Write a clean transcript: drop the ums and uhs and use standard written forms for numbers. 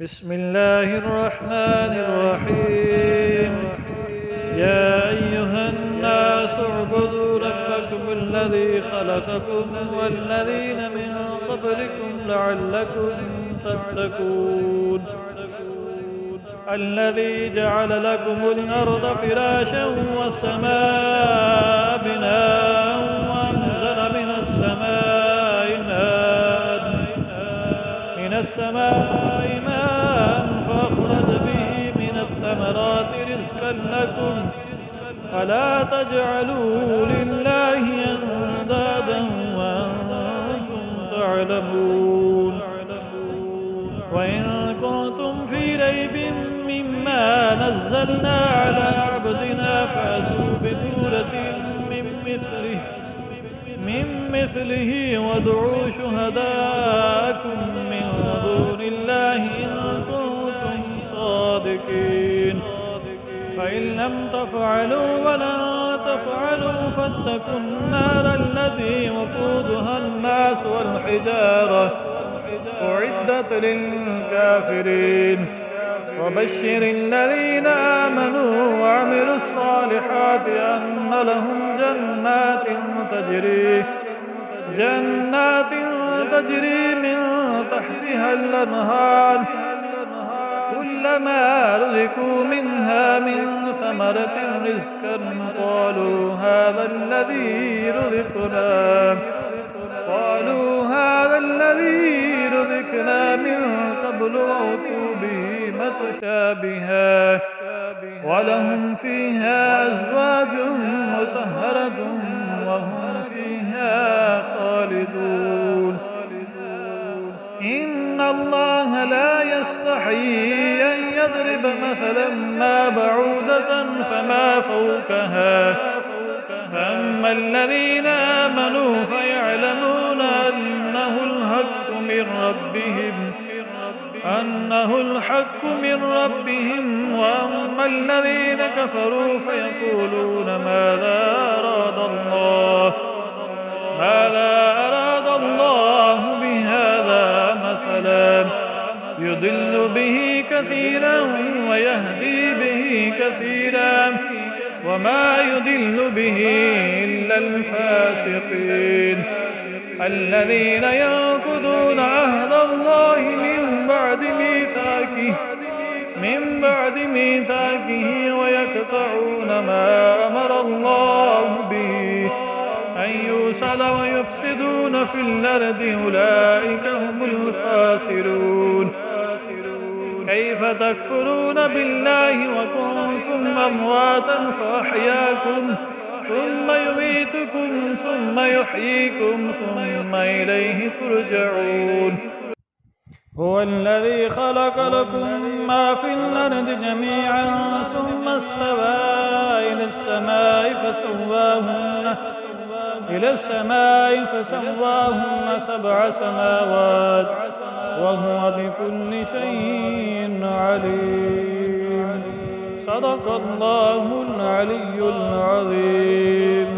بسم الله الرحمن الرحيم. يا أيها الناس اعبدوا ربكم الذي خلقكم والذين من قبلكم لعلكم تتقون. الذي جعل لكم الأرض فراشا والسماء بناء وأنزل من السماء ماء فأخرج به من الثمرات رزقا لكم فلا تجعلوا لله أندادا وأنتم تعلمون. وإن كنتم في ريب مما نزلنا على عبدنا فأتوا بسورة من مثله وادعوا شهداءكم من دون الله إن كنتم صادقين. فإن لم تفعلوا ولن تفعلوا فاتقوا النار التي وقودها الناس والحجارة أعدت للكافرين. وبشر الذين آمنوا وعملوا الصالحات أن لهم جنات تجري من تحتها الأنهار كلما رزقوا منها من ثمرة رزقا قالوا هذا الذي رزقنا من قبل وأتوا به متشابها ولهم فيها أزواج مطهرة وهم فيها خالدون. إن الله لا يستحيي أن يضرب مثلا ما بعودة فما فوقها فأما الذين آمنوا فيعلمون أنه الحق من ربهم وأما الذين كفروا فيقولون ماذا أراد الله بهذا مثلا يضل به كثيرا ويهدي به كثيرا وما يضل به إلا الفاسقين الذين ينقضون عهد الله من بعد ميثاقه ويقطعون ما أمر الله به أن يوصل ويفسدون في الأرض أولئك هم الخاسرون. كيف تكفرون بالله وكنتم أمواتا فأحياكم ثم يميتكم ثم يحييكم ثم إليه ترجعون. هو الذي خلق لكم ما في الأرض جميعا ثم استوى إلى السماء فسواهن 7 سماوات وهو بكل شيء عليم. صدق الله العلي العظيم.